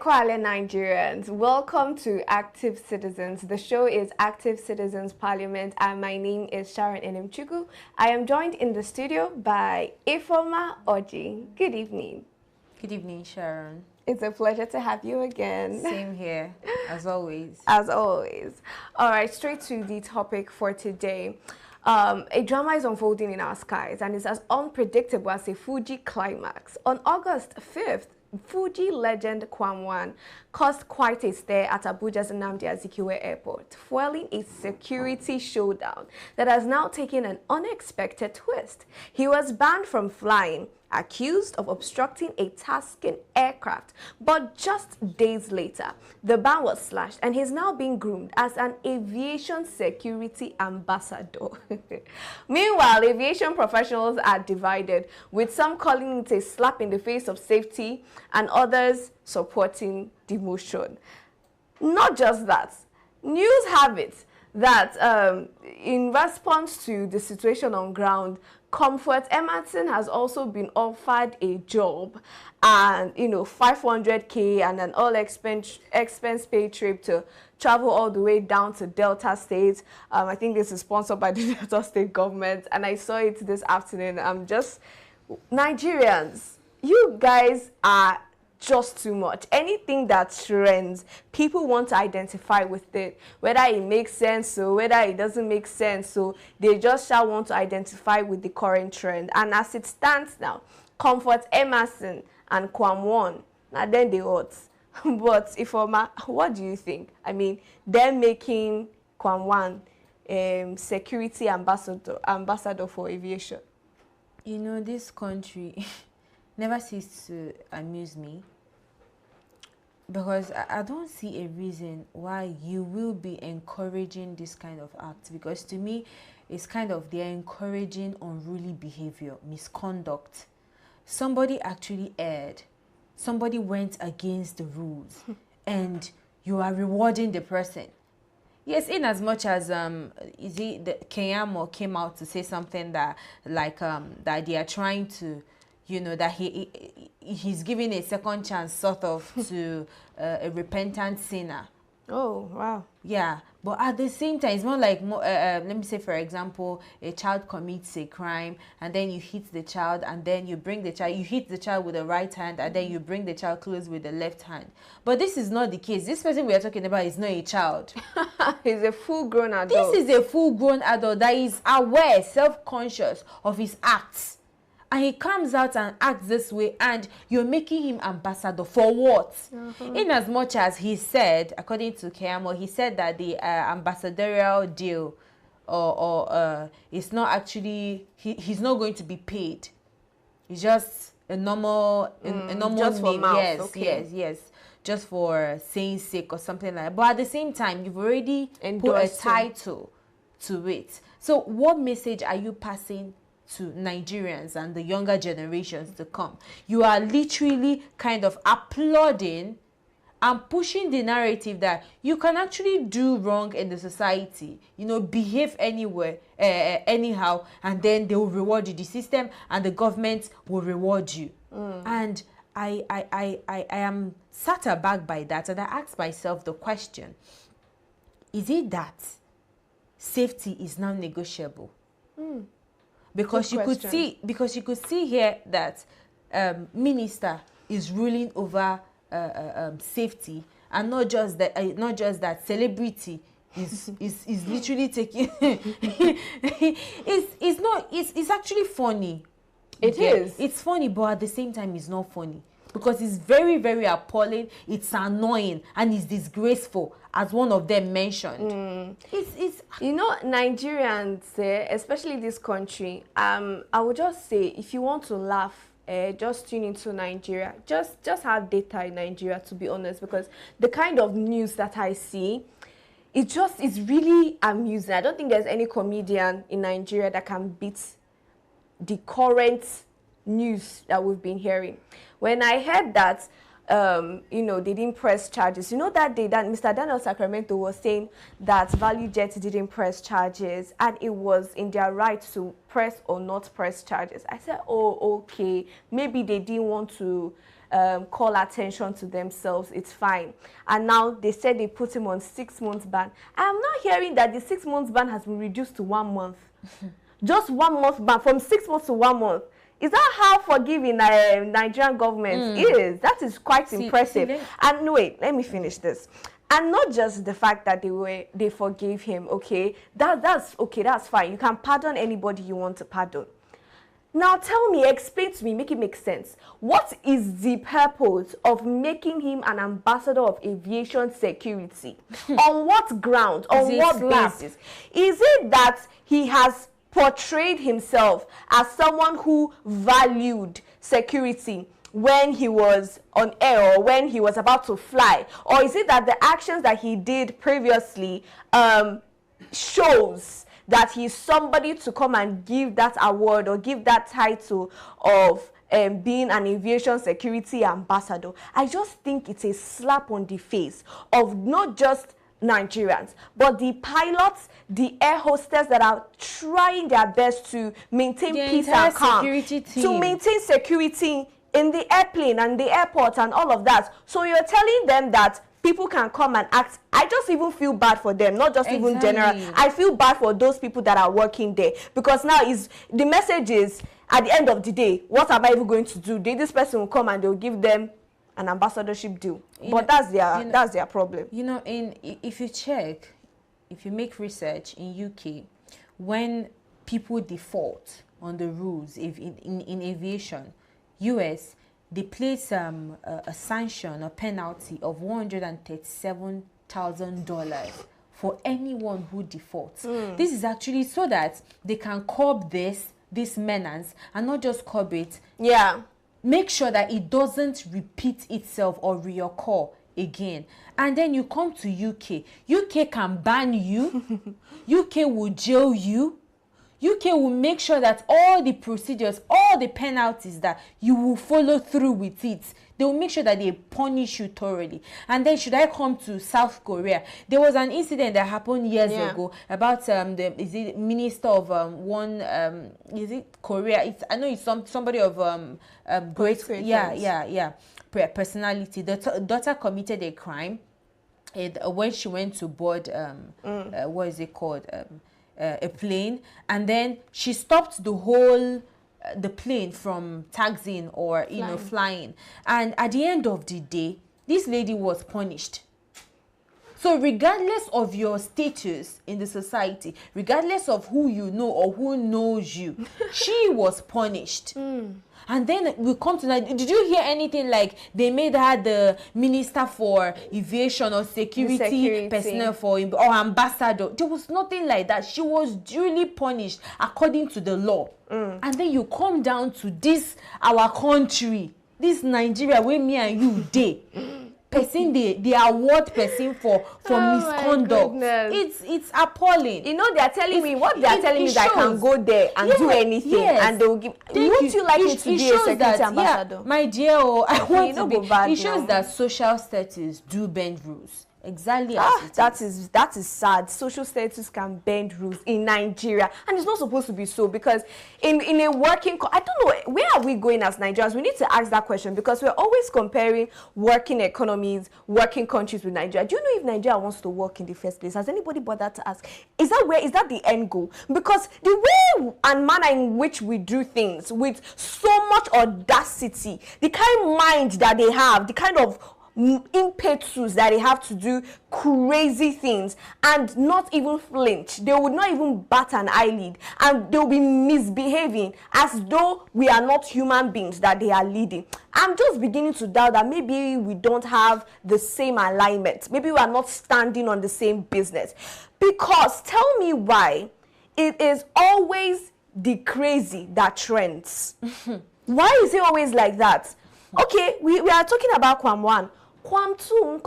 Kwale Nigerians, welcome to Active Citizens. The show is Active Citizens Parliament and my name is Sharon Enemchuku. I am joined in the studio by Ifoma Oji. Good evening. Good evening, Sharon. It's a pleasure to have you again. Same here, as always. As always. All right, straight to the topic for today. A drama is unfolding in our skies and it's as unpredictable as a Fuji climax. On August 5th, Fuji legend KWAM caused quite a stir at Abuja's Nnamdi Azikiwe Airport, fueling a security showdown that has now taken an unexpected twist. He was banned from flying, accused of obstructing a tasking aircraft, but just days later, the ban was slashed and he's now being groomed as an aviation security ambassador. Meanwhile, aviation professionals are divided, with some calling it a slap in the face of safety and others supporting demotion. Not just that, news have it that in response to the situation on ground, Comfort Emerson has also been offered a job and, 500K and an all-expense paid trip to travel all the way down to Delta State. I think this is sponsored by the Delta State government, and I saw it this afternoon. Nigerians, you guys are just too much. Anything that trends, people want to identify with it, whether it makes sense or whether it doesn't make sense. So they just shall want to identify with the current trend. And as it stands now, Comfort Emerson and KWAM, now then they ought. But Ifoma, what do you think? I mean, they're making KWAM security ambassador for aviation. This country never ceased to amuse me, because I don't see a reason why you will be encouraging this kind of act, because to me it's kind of they're encouraging unruly behavior, misconduct. Somebody actually erred, somebody went against the rules and you are rewarding the person. Yes, in as much as is it the KWAM came out to say something that that they are trying to, that he's giving a second chance sort of to a repentant sinner. Oh, wow. Yeah, but at the same time, it's more like, let me say, for example, a child commits a crime and then you hit the child and then you bring the child, you hit the child with the right hand and then you bring the child close with the left hand. But this is not the case. This person we are talking about is not a child. He's a full-grown adult. This is a full-grown adult that is aware, self-conscious of his acts. And he comes out and acts this way, and you're making him ambassador for what? In as much as he said, according to KWAM, he said that the ambassadorial deal is not actually, he's not going to be paid. It's just a normal, a normal just for name. mouth. Yes, Okay. yes. Just for saying sake or something like that. But at the same time, you've already put a title to it. So what message are you passing to Nigerians and the younger generations to come? You are literally kind of applauding and pushing the narrative that you can actually do wrong in the society, behave anywhere, anyhow, and then they will reward you. The system and the government will reward you. And I am sat aback by that, and I ask myself the question: is it that safety is now negotiable? Because you could see here that minister is ruling over safety, and not just that celebrity is literally taking it's actually funny. It's funny, but at the same time it's not funny, because it's very, very appalling, it's annoying, and it's disgraceful, as one of them mentioned. It's Nigerians, especially this country, I would just say, if you want to laugh, just tune into Nigeria. Just have data in Nigeria, to be honest, because the kind of news that I see, it's really amusing. I don't think there's any comedian in Nigeria that can beat the current news that we've been hearing. When I heard that they didn't press charges. That day that Mr. Daniel Sacramento was saying that ValueJet didn't press charges and it was in their right to press or not press charges. I said, oh, okay, maybe they didn't want to call attention to themselves, it's fine. And now they said they put him on 6 months ban. I'm not hearing that the 6 months ban has been reduced to 1 month. Just 1 month ban, from 6 months to 1 month. Is that how forgiving Nigerian government is? That is quite impressive. And wait, let me finish this. And not just the fact that they forgave him, okay? That's okay, that's fine. You can pardon anybody you want to pardon. Now tell me, explain to me, make it make sense. What is the purpose of making him an ambassador of aviation security? On what ground? On what basis? Is it that he has portrayed himself as someone who valued security when he was on air or when he was about to fly? Or is it that the actions that he did previously shows that he's somebody to come and give that award or give that title of being an aviation security ambassador? I just think it's a slap on the face of not just Nigerians, but the pilots, the air hostess that are trying their best to maintain peace and calm, to maintain security in the airplane and the airport and all of that. So you're telling them that people can come and act. I just even feel bad for them, not just even general. I feel bad for those people that are working there, because now the message is, at the end of the day, what am I even going to do? This person will come and they'll give them an ambassadorship deal. But that's their problem. You know, if you check, if you make research in UK, when people default on the rules in aviation, US, they place a sanction, a penalty of $137,000 for anyone who defaults. This is actually so that they can curb this menace, and not just curb it. Yeah. Make sure that it doesn't repeat itself or reoccur again. And then you come to UK. UK can ban you. UK will jail you. UK will make sure that all the procedures, all the penalties, that you will follow through with it. They will make sure that they punish you thoroughly. And then should I come to South Korea? There was an incident that happened years ago about is it minister of is it Korea? I know it's somebody of great personality. The daughter committed a crime, and when she went to board what is it called, a plane, and then she stopped the whole the plane from taxiing or flying, and at the end of the day this lady was punished. So regardless of your status in the society, regardless of who you know or who knows you, she was punished. And then we come to that. Did you hear anything like they made her the minister for aviation or security personnel for him, or ambassador? There was nothing like that. She was duly punished according to the law. And then you come down to this, our country, this Nigeria where me and you dey. Person they award person for misconduct. It's appalling. You know, they are telling me what they are telling me, that I can go there and do anything, and they will give. Wouldn't you like it to be a security ambassador? Yeah, my dear, I want to be. It shows that social status do bend rules. Exactly. That is sad. Social status can bend rules in Nigeria, and it's not supposed to be so, because in a working, I don't know, where are we going as Nigerians? We need to ask that question, because we're always comparing working economies, working countries with Nigeria. Do you know if Nigeria wants to work in the first place? Has anybody bothered to ask? Is that the end goal? Because the way and manner in which we do things with so much audacity, the kind of mind that they have, the kind of impetus that they have to do crazy things and not even flinch. They would not even bat an eyelid, and they'll be misbehaving as though we are not human beings that they are leading. I'm just beginning to doubt that maybe we don't have the same alignment. Maybe we are not standing on the same business. Because tell me why it is always the crazy that trends. Why is it always like that? Okay, we are talking about KWAM 1. KWAM 2,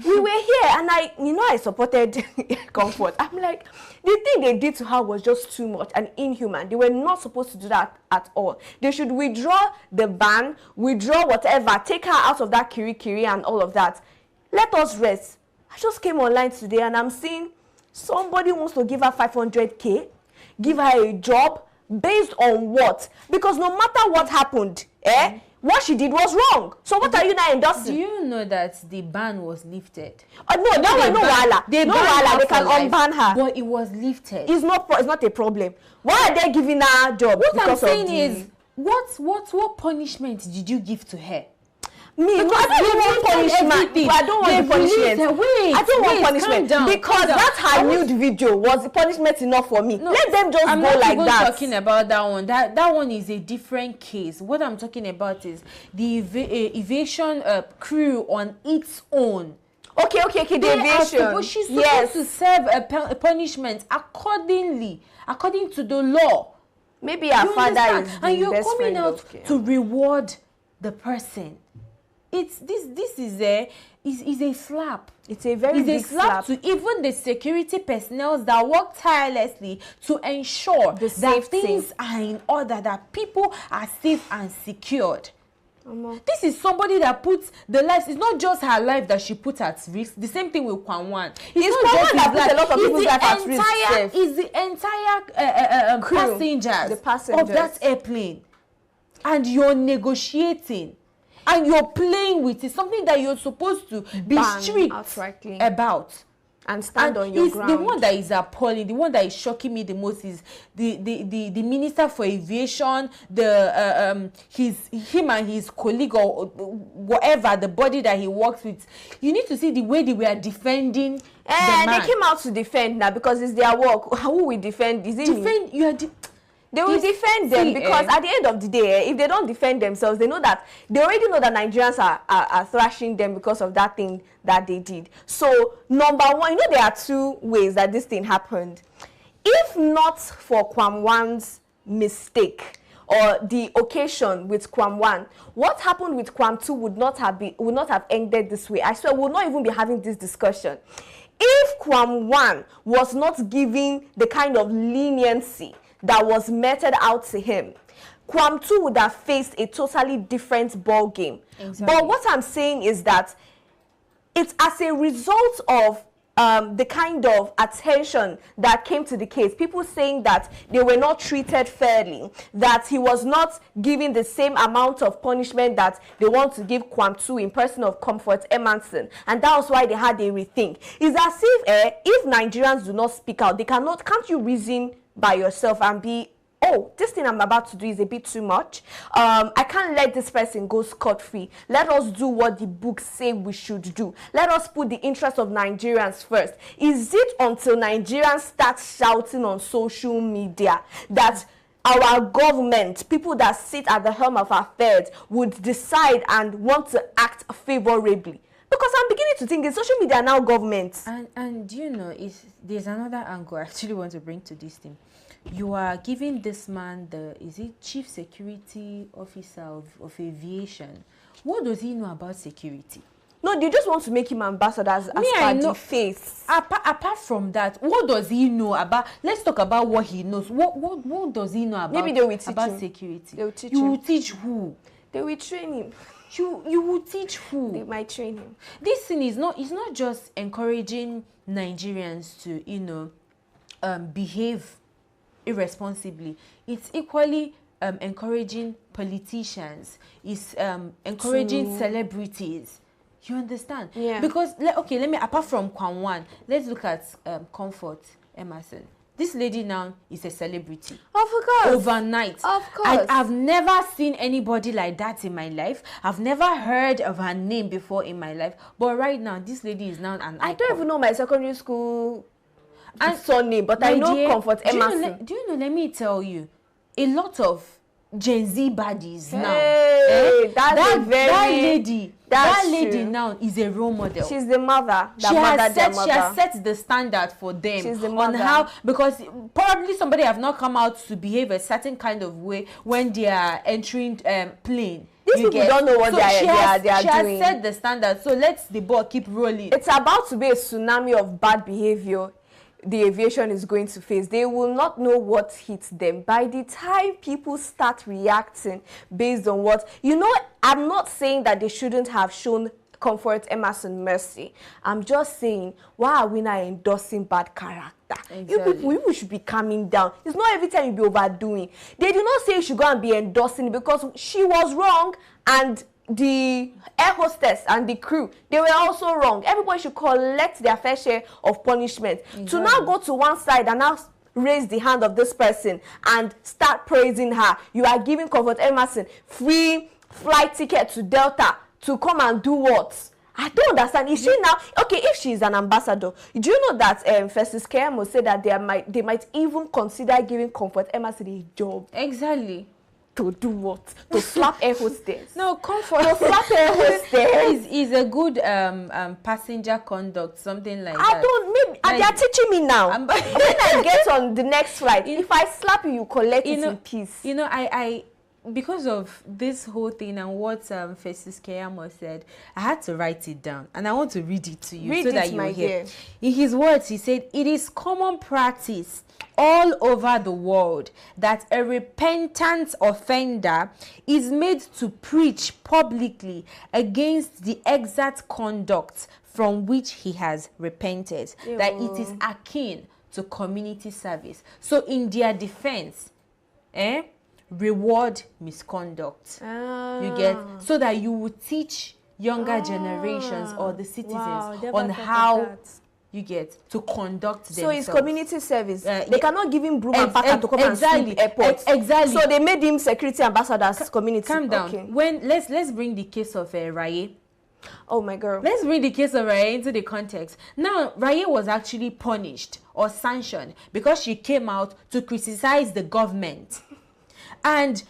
we were here, and I supported Comfort. I'm like, the thing they did to her was just too much and inhuman. They were not supposed to do that at all. They should withdraw the ban, withdraw whatever, take her out of that kiri and all of that. Let us rest. I just came online today, and I'm seeing somebody wants to give her 500K, give her a job, based on what? Because no matter what happened, what she did was wrong. So what are you now endorsing? Do you know that the ban was lifted? No, that one no wahala. They can unban her. But it was lifted. It's not a problem. Why are they giving her job? What I'm saying is, what punishment did you give to her? Me, because I don't want punishment. I don't want the punishment. I don't want punishment because that her nude video was the punishment enough for me. No, let them just go like that. I'm not even talking about that one. That one is a different case. What I'm talking about is the aviation crew on its own. Okay, the aviation. She's supposed to serve a punishment according to the law. Maybe her father is and you're coming out to reward the person. This is a slap. It's a very big slap to even the security personnel that work tirelessly to ensure that things are in order, that people are safe and secured. This is somebody that puts the lives. It's not just her life that she put at risk. The same thing with KWAM. It's not just that puts a lot of people's life at risk. It's the entire passengers of that airplane, and you're negotiating. And you're playing with it, something that you're supposed to be strict about. And stand on your ground. The one that is appalling, the one that is shocking me the most is the Minister for Aviation, him and his colleague or whatever, the body that he works with. You need to see the way they were defending the man. They came out to defend now because it's their work. Who will defend? Is it me? They will defend them because at the end of the day, if they don't defend themselves, they already know that Nigerians are thrashing them because of that thing that they did. So, number one, there are two ways that this thing happened. If not for KWAM1's mistake or the occasion with KWAM1, what happened with KWAM2 would not have ended this way. I swear, we would not even be having this discussion. If KWAM1 was not giving the kind of leniency that was meted out to him, KWAM2 would have faced a totally different ball game. Exactly. But what I'm saying is that it's as a result of the kind of attention that came to the case, people saying that they were not treated fairly, that he was not given the same amount of punishment that they want to give KWAM2 in person of Comfort Emerson, and that was why they had a rethink. It's as if Nigerians do not speak out, can't you reason by yourself and be, oh, this thing I'm about to do is a bit too much. I can't let this person go scot-free. Let us do what the books say we should do. Let us put the interests of Nigerians first. Is it until Nigerians start shouting on social media that our government, people that sit at the helm of affairs, would decide and want to act favorably? Because I'm beginning to think social media now government. And there's another angle I actually want to bring to this thing. You are giving this man chief security officer of aviation. What does he know about security? No, they just want to make him ambassador as the face. Apart from that, what does he know about? Let's talk about what he knows. What does he know about? Maybe they will teach about him. Security. They will teach you him. will teach who? They will train him. You will teach who? They might train him. This thing is not just encouraging Nigerians to behave irresponsibly. It's equally encouraging politicians. It's encouraging celebrities. You understand? Yeah. Because let me, apart from KWAM1, let's look at Comfort Emerson. This lady now is a celebrity. Of course. Overnight. Of course. I've never seen anybody like that in my life. I've never heard of her name before in my life. But right now, this lady is now an icon. I don't even know my secondary school surname, but I know Comfort Emerson. Do you know, let me tell you, a lot of Gen Z baddies now. That lady now is a role model. She's the mother. She has set the standard for them. She's the mother. On how, because probably somebody have not come out to behave a certain kind of way when they are entering plane. These people don't know what they are doing. She has set the standard, so let the ball keep rolling. It's about to be a tsunami of bad behavior the aviation is going to face. They will not know what hits them. By the time people start reacting based on what, I'm not saying that they shouldn't have shown Comfort Emerson mercy. I'm just saying, why are we not endorsing bad character? Exactly. You people should be calming down. It's not every time you be overdoing. They do not say you should go and be endorsing it because she was wrong, and the air hostess and the crew, they were also wrong. Everybody should collect their fair share of punishment. Exactly. To now go to one side and now raise the hand of this person and start praising her. You are giving Comfort Emerson free flight ticket to Delta to come and do what? I don't understand. Is she now okay? If she is an ambassador, do you know that Festus KWAM said that they might even consider giving Comfort Emerson a job? Exactly. To do what? To slap air hostess? No, Comfort. To slap air hostess is a good passenger conduct, something like that. I don't. Maybe like, they are teaching me now. When I get on the next flight, if I slap you, you collect it in peace. You know, I because of this whole thing and what Festus KWAM said, I had to write it down, and I want to read it to you so that you hear. In his words, he said, "It is common practice all over the world that a repentant offender is made to preach publicly against the exact conduct from which he has repented." Ew. That it is akin to community service. So in their defense, reward misconduct. You get, so that you will teach younger generations or the citizens on how you get to conduct themselves. So it's community service. They cannot give him broom and packer to come and sweep airports. Exactly. So they made him security ambassador as community. Calm down. Okay. When let's bring the case of Raye. Oh my girl. Let's bring the case of Raye into the context. Now, Raye was actually punished or sanctioned because she came out to criticize the government. And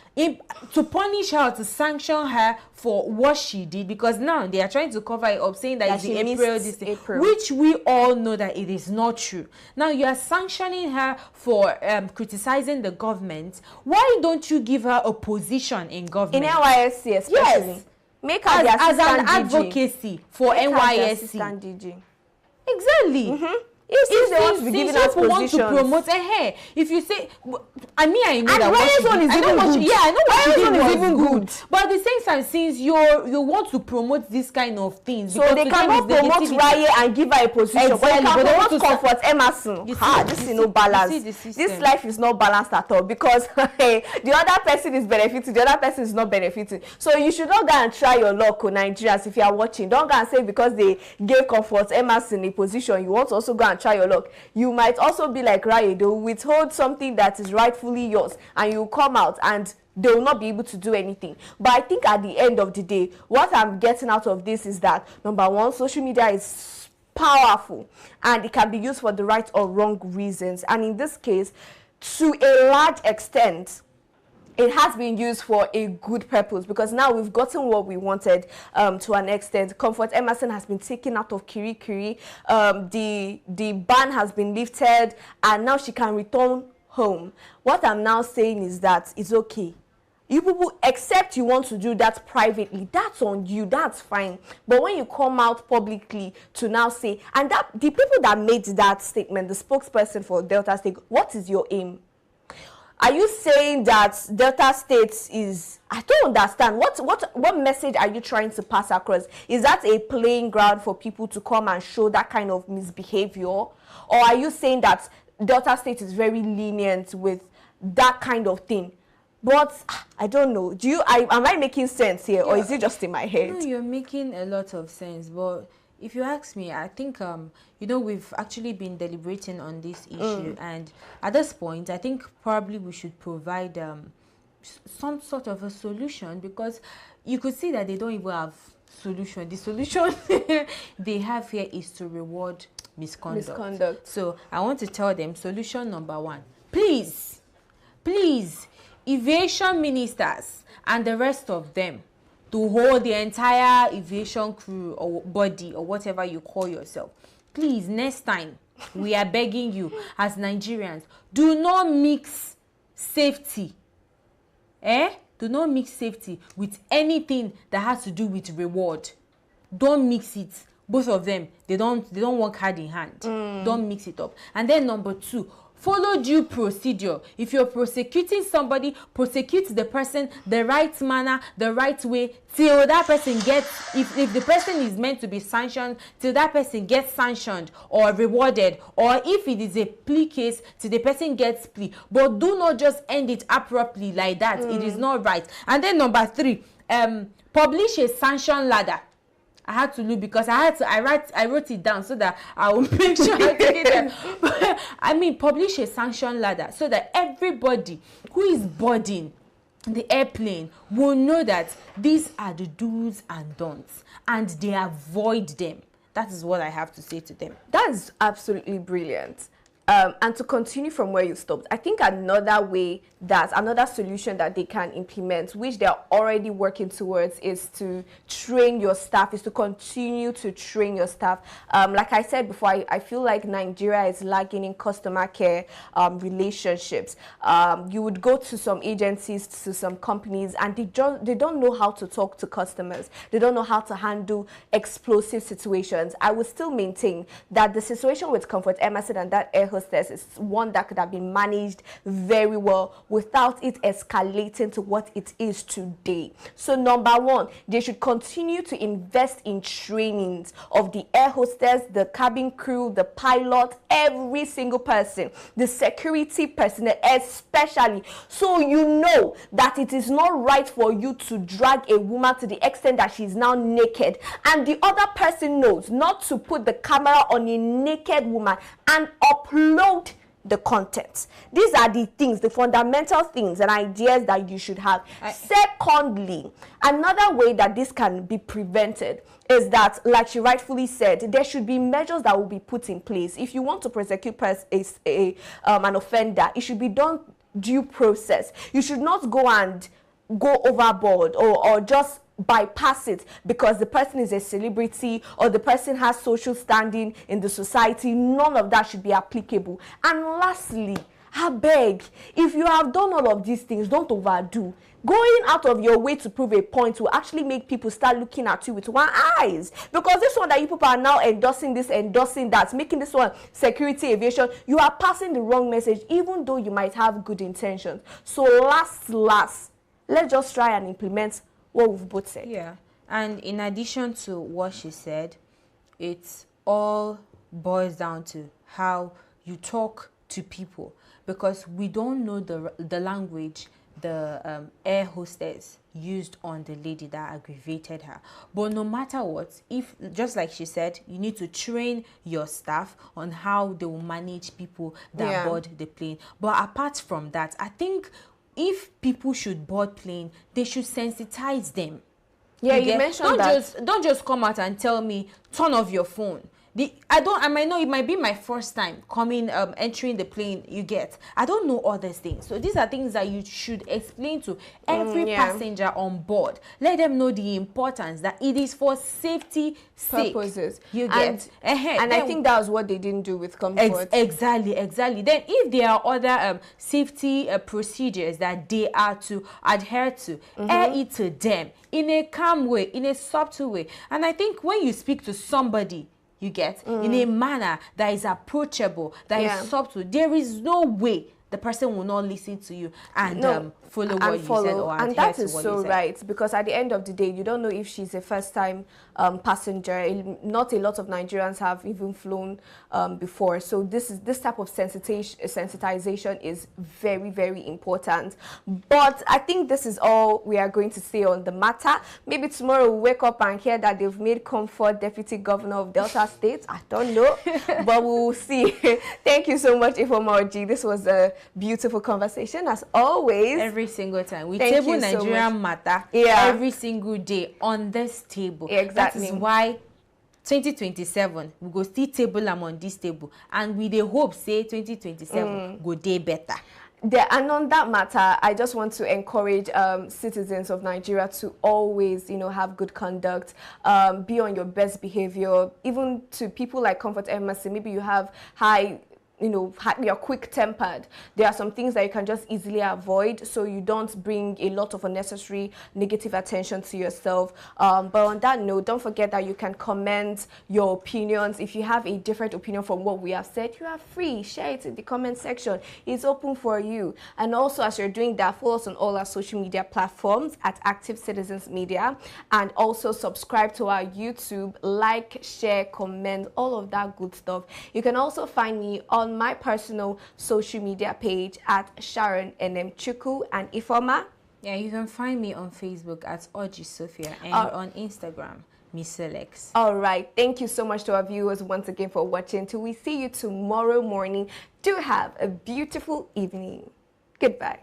to punish her, to sanction her for what she did, because now they are trying to cover it up, saying that it's the April, which we all know that it is not true. Now you are sanctioning her for criticizing the government. Why don't you give her a position in government? In NYSC especially. Yes. Make her as an advocacy for NYSC. Exactly. Mm-hmm. If they want to be giving us positions, want to promote a hair. If you say, I know that Raye's one is even good. Yeah, I know what she did was even good. But at the same time, since you want to promote this kind of things, so they cannot promote Raye and give her a position. Exactly, but they want to Comfort Emerson. This is no balance. This life is not balanced at all, because the other person is benefiting, the other person is not benefiting. So you should not go and try your luck on Nigerians. If you are watching, don't go and say because they gave Comfort Emerson a position, you want to also go and try your luck. You might also be like Raye. They will withhold something that is rightfully yours, and you come out and they will not be able to do anything. But I think at the end of the day, what I'm getting out of this is that, number one, social media is powerful and it can be used for the right or wrong reasons. And in this case, to a large extent, it has been used for a good purpose, because now we've gotten what we wanted to an extent. Comfort Emerson has been taken out of Kirikiri. The ban has been lifted, and now she can return home. What I'm now saying is that it's okay. You people, except you want to do that privately, that's on you, that's fine. But when you come out publicly to now say, and that the people that made that statement, the spokesperson for Delta State, what is your aim? Are you saying that Delta State is, I don't understand. What message are you trying to pass across? Is that a playing ground for people to come and show that kind of misbehavior? Or are you saying that Delta State is very lenient with that kind of thing? But I don't know. Am I making sense here, or is it just in my head? No, you're making a lot of sense, but if you ask me, I think, we've actually been deliberating on this issue. And at this point, I think probably we should provide some sort of a solution, because you could see that they don't even have solution. The solution they have here is to reward misconduct. So I want to tell them, solution number one, please, aviation ministers and the rest of them, to hold the entire aviation crew or body or whatever you call yourself, please, next time, we are begging you as Nigerians, do not mix safety. Do not mix safety with anything that has to do with reward. Don't mix it. Both of them, they don't work hand in hand. Don't mix it up. And then number two, follow due procedure. If you're prosecuting somebody, prosecute the person the right manner, the right way, till that person gets, if the person is meant to be sanctioned, till that person gets sanctioned or rewarded, or if it is a plea case, till the person gets plea. But do not just end it abruptly like that. It is not right. And then number 3, publish a sanction ladder. I had to look because I wrote it down so that I will make sure I take it down. I mean, publish a sanction ladder so that everybody who is boarding the airplane will know that these are the do's and don'ts, and they avoid them. That is what I have to say to them. That's absolutely brilliant. And to continue from where you stopped, I think another solution that they can implement, which they're already working towards, is to train your staff, is to continue to train your staff. Like I said before, I feel like Nigeria is lagging in customer care relationships. You would go to some agencies, to some companies, and they don't know how to talk to customers. They don't know how to handle explosive situations. I would still maintain that the situation with Comfort Emerson and that air hostess is one that could have been managed very well without it escalating to what it is today. So number 1, they should continue to invest in trainings of the air hostess, the cabin crew, the pilot, every single person, the security personnel especially, so you know that it is not right for you to drag a woman to the extent that she's now naked, and the other person knows not to put the camera on a naked woman and upload the content. These are the things, the fundamental things and ideas that you should have. Secondly, another way that this can be prevented is that, like she rightfully said, there should be measures that will be put in place. If you want to prosecute an offender, it should be done due process. You should not go overboard or just bypass it because the person is a celebrity or the person has social standing in the society. None of that should be applicable. And lastly, I beg, if you have done all of these things, don't overdo. Going out of your way to prove a point will actually make people start looking at you with one eyes, because this one that you people are now endorsing this, endorsing that, making this one security aviation, you are passing the wrong message, even though you might have good intentions. So last, let's just try and implement what we've both said. Yeah, and in addition to what she said, it all boils down to how you talk to people, because we don't know the language the air hostess used on the lady that aggravated her. But no matter what, if, just like she said, you need to train your staff on how they will manage people that board the plane. But apart from that, I think if people should board plane, they should sensitize them. Yeah, you mentioned that. Don't just come out and tell me, turn off your phone. I might know, it might be my first time entering the plane, you get. I don't know all these things. So these are things that you should explain to every passenger on board. Let them know the importance that it is for safety purposes. You get. And I think that was what they didn't do with Comfort. Exactly. Then if there are other safety procedures that they are to adhere to, air it to them in a calm way, in a subtle way. And I think when you speak to somebody, you get, in a manner that is approachable, that is subtle, there is no way the person will not listen to you and follow what you said or adhere to what you said. And that is so right, because at the end of the day, you don't know if she's a first-time passenger. Not a lot of Nigerians have even flown before. So this type of sensitization is very, very important. But I think this is all we are going to say on the matter. Maybe tomorrow we'll wake up and hear that they've made Comfort Deputy Governor of Delta State. I don't know, but we'll see. Thank you so much, Ifeoma. This was a beautiful conversation, as always. Every single time. We table Nigerian matter every single day on this table. Exactly. That is why 2027 we go still table them on this table, and we dey hope say 2027 go day better. And on that matter, I just want to encourage citizens of Nigeria to always, have good conduct, be on your best behavior. Even to people like Comfort Emerson, maybe you have high you're quick-tempered, there are some things that you can just easily avoid so you don't bring a lot of unnecessary negative attention to yourself. But on that note, don't forget that you can comment your opinions. If you have a different opinion from what we have said, you are free. Share it in the comment section. It's open for you. And also, as you're doing that, follow us on all our social media platforms at Active Citizens Media, and also subscribe to our YouTube, like, share, comment, all of that good stuff. You can also find me on my personal social media page at Sharon NM Chuku and Ifoma. Yeah, you can find me on Facebook at Oji Sophia and on Instagram, Miss Alex. All right. Thank you so much to our viewers once again for watching. Till we see you tomorrow morning, do have a beautiful evening. Goodbye.